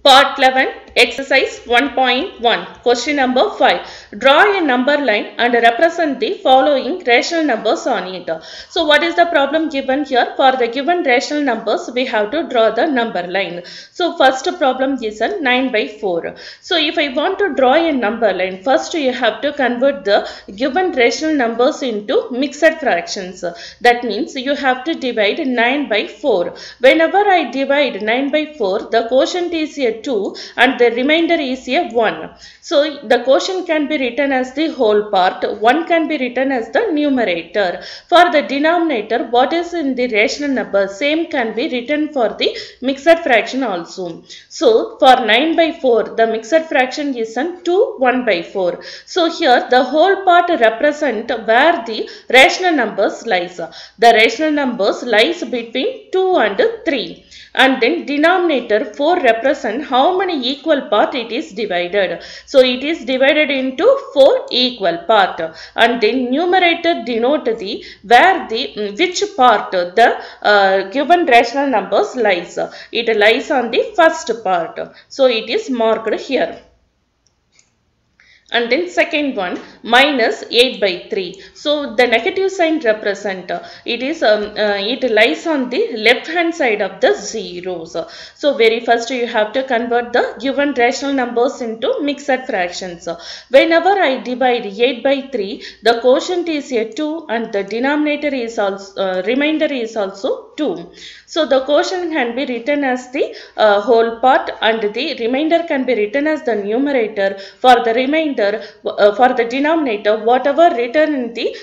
Part 11, Exercise 1.1, Question number 5. Draw a number line and represent the following rational numbers on it. So, what is the problem given here? For the given rational numbers, we have to draw the number line. So, first problem is 9 by 4. So, if I want to draw a number line, first you have to convert the given rational numbers into mixed fractions. That means you have to divide 9 by 4. Whenever I divide 9 by 4, the quotient is a 2 and the remainder is a 1. So the quotient can be written as the whole part, 1 can be written as the numerator. For the denominator, what is in the rational number, same can be written for the mixed fraction also. So for 9 by 4, the mixed fraction is 2 1 by 4. So here the whole part represent where the rational numbers lies. The rational numbers lies between 2 and 3. And then denominator 4 represent how many equal part it is divided. So it is divided into 4 equal part. And then numerator denote the where the which part the given rational numbers lies. It lies on the first part. So it is marked here. And then second one, minus 8 by 3. So the negative sign represent it lies on the left hand side of the zeros. So very first you have to convert the given rational numbers into mixed fractions. Whenever I divide 8 by 3, the quotient is a 2 and the denominator is also remainder is also 2. So the quotient can be written as the whole part and the remainder can be written as the numerator. For the remainder, for the denominator, whatever written in the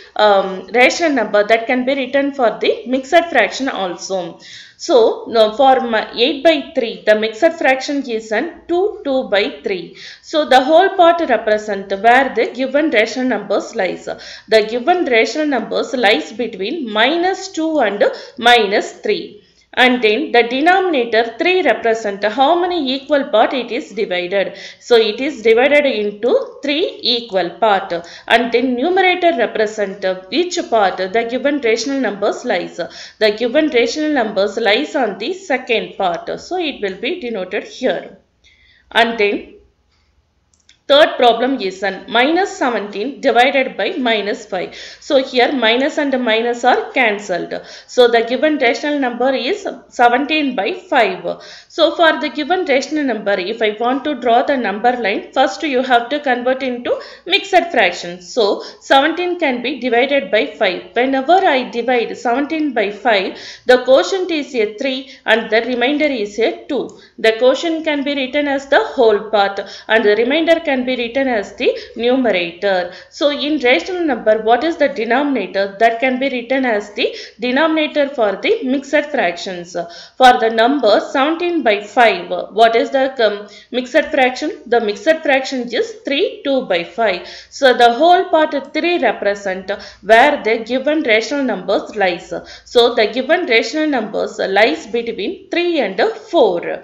rational number, that can be written for the mixed fraction also. So for 8 by 3, the mixed fraction is 2 by 3. So the whole part represent where the given rational numbers lies. The given rational numbers lies between minus 2 and minus 3. And then the denominator 3 represent how many equal part it is divided. So it is divided into 3 equal part. And then numerator represent which part the given rational numbers lies. The given rational numbers lies on the second part. So it will be denoted here. And then third problem is minus 17 divided by minus 5. So here minus and minus are cancelled. So the given rational number is 17 by 5. So for the given rational number, if I want to draw the number line, first you have to convert into mixed fractions. So 17 can be divided by 5. Whenever I divide 17 by 5, the quotient is a 3 and the remainder is a 2. The quotient can be written as the whole part and the remainder can be written as the numerator. So in rational number, what is the denominator? That can be written as the denominator for the mixed fractions. For the number 17 by 5, what is the mixed fraction? The mixed fraction is 3 2 by 5. So the whole part 3 represent where the given rational numbers lies. So the given rational numbers lies between 3 and 4.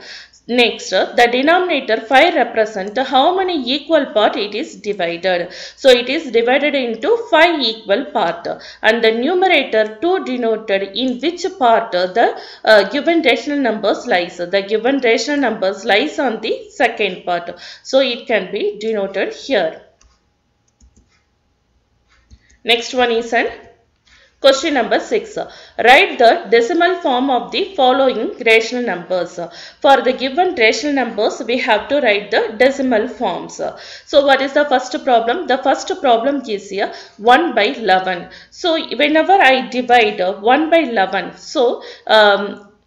Next, the denominator 5 represent how many equal part it is divided. So it is divided into 5 equal part. And the numerator 2 denoted in which part the given rational numbers lies. The given rational numbers lies on the second part. So it can be denoted here. Next one is question number 6. Write the decimal form of the following rational numbers. For the given rational numbers, we have to write the decimal forms. So what is the first problem? The first problem is here 1 by 11. So whenever I divide 1 by 11, so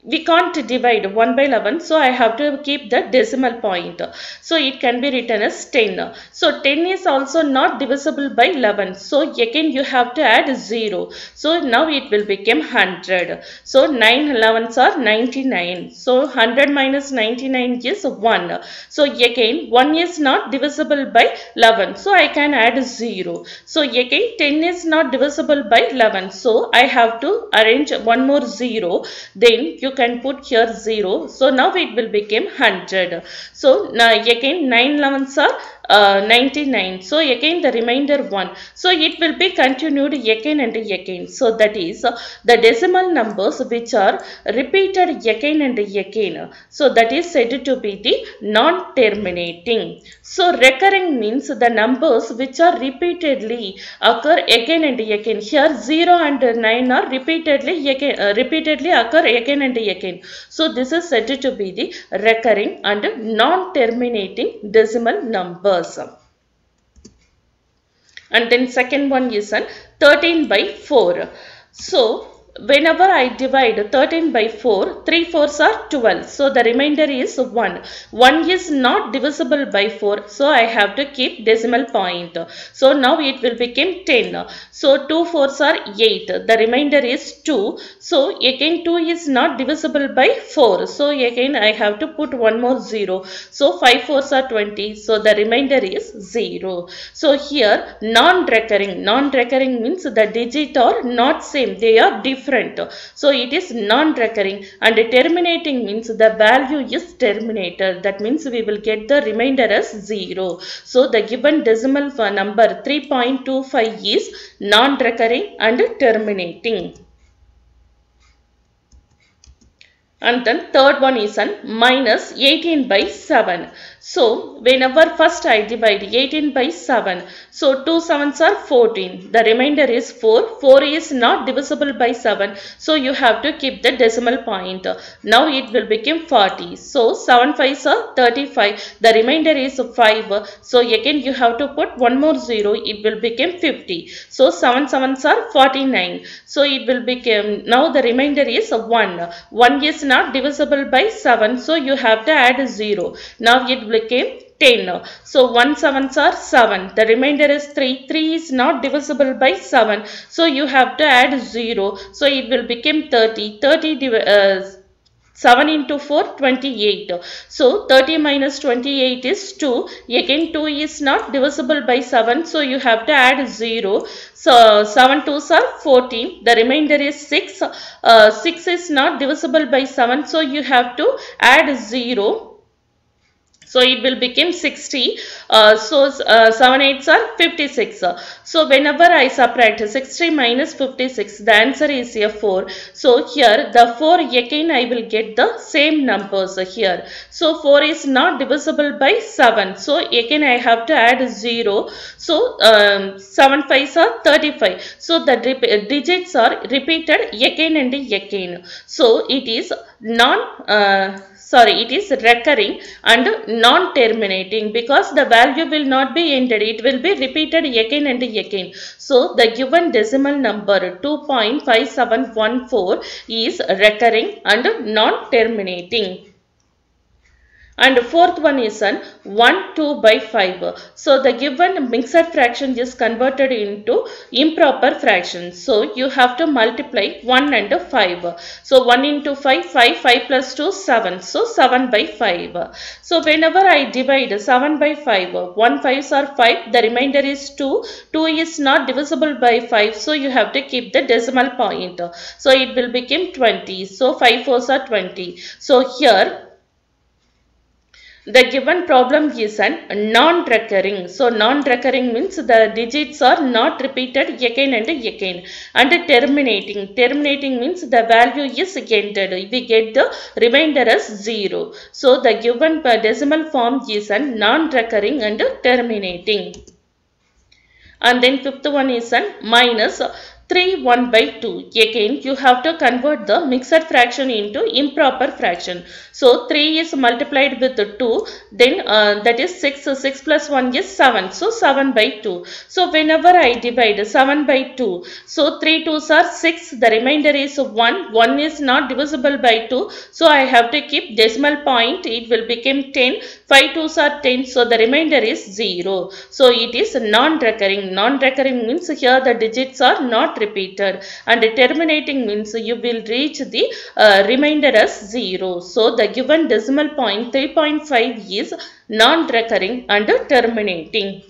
we can't divide 1 by 11, so I have to keep the decimal point. So it can be written as 10. So 10 is also not divisible by 11. So again you have to add 0. So now it will become 100. So 9 11s are 99. So 100 minus 99 is 1. So again 1 is not divisible by 11. So I can add 0. So again 10 is not divisible by 11. So I have to arrange one more 0. Then you can put here 0. So now it will become 100. So now again 9 11s are 99. So again the remainder 1. So it will be continued again and again. So that is the decimal numbers which are repeated again and again. So that is said to be the non-terminating. So recurring means the numbers which are repeatedly occur again and again. Here 0 and 9 are repeatedly occur again and again. So this is said to be the recurring and non-terminating decimal numbers. And then second one is 13 by 4. So whenever I divide 13 by 4, 3 4s are 12. So the remainder is 1. 1 is not divisible by 4. So I have to keep decimal point. So now it will become 10. So 2 4s are 8. The remainder is 2. So again 2 is not divisible by 4. So again I have to put one more 0. So 5 4s are 20. So the remainder is 0. So here non-recurring. Non-recurring means the digit are not same. They are different. So it is non-recurring, and terminating means the value is terminated. That means we will get the remainder as 0. So the given decimal number 3.25 is non-recurring and terminating. And then third one is minus 18 by 7. So whenever first I divide 18 by 7, so 2 7s are 14. The remainder is 4. 4 is not divisible by 7. So you have to keep the decimal point. Now it will become 40. So 7 5s are 35. The remainder is 5. So again you have to put one more 0. It will become 50. So 7 7s are 49. So it will become, now the remainder is 1. 1 is not divisible by 7. So you have to add 0. Now it became 10. So 1 7s are 7. The remainder is 3. 3 is not divisible by 7. So you have to add 0. So it will become 30. 7 into 4, 28. So 30 minus 28 is 2. Again 2 is not divisible by 7. So you have to add 0. So 7 2s are 14. The remainder is 6. 6 is not divisible by 7. So you have to add 0. So it will become 60. So 7 8s are 56. So whenever I subtract 60 minus 56, the answer is a 4. So here the 4 again I will get the same numbers here. So 4 is not divisible by 7. So again I have to add 0. So 7 5s are 35. So the digits are repeated again and again. So it is it is recurring and non-terminating, because the value will not be ended. It will be repeated again and again. So the given decimal number 2.5714 is recurring and non-terminating. And fourth one is 1 2 by 5. So the given mixed fraction is converted into improper fraction. So you have to multiply 1 and 5. So 1 into 5, 5, 5 plus 2, 7. So 7 by 5. So whenever I divide 7 by 5, 1 5s are 5. The remainder is 2. 2 is not divisible by 5. So you have to keep the decimal point. So it will become 20. So 5 4s are 20. So here the given problem is non-recurring. So non-recurring means the digits are not repeated again and again. And terminating. Terminating means the value is ended. We get the remainder as 0. So the given decimal form is non-recurring and terminating. And then fifth one is minus 3 1 by 2. Again you have to convert the mixed fraction into improper fraction. So 3 is multiplied with 2, then that is 6. 6 plus 1 is 7. So 7 by 2. So whenever I divide 7 by 2, so 3 2s are 6. The remainder is 1. 1 is not divisible by 2. So I have to keep decimal point. It will become 10. 5 2s are 10. So the remainder is 0. So it is non-recurring. Non-recurring means here the digits are not repeated, and terminating means you will reach the remainder as 0. So the given decimal point 3.5 is non-recurring and terminating.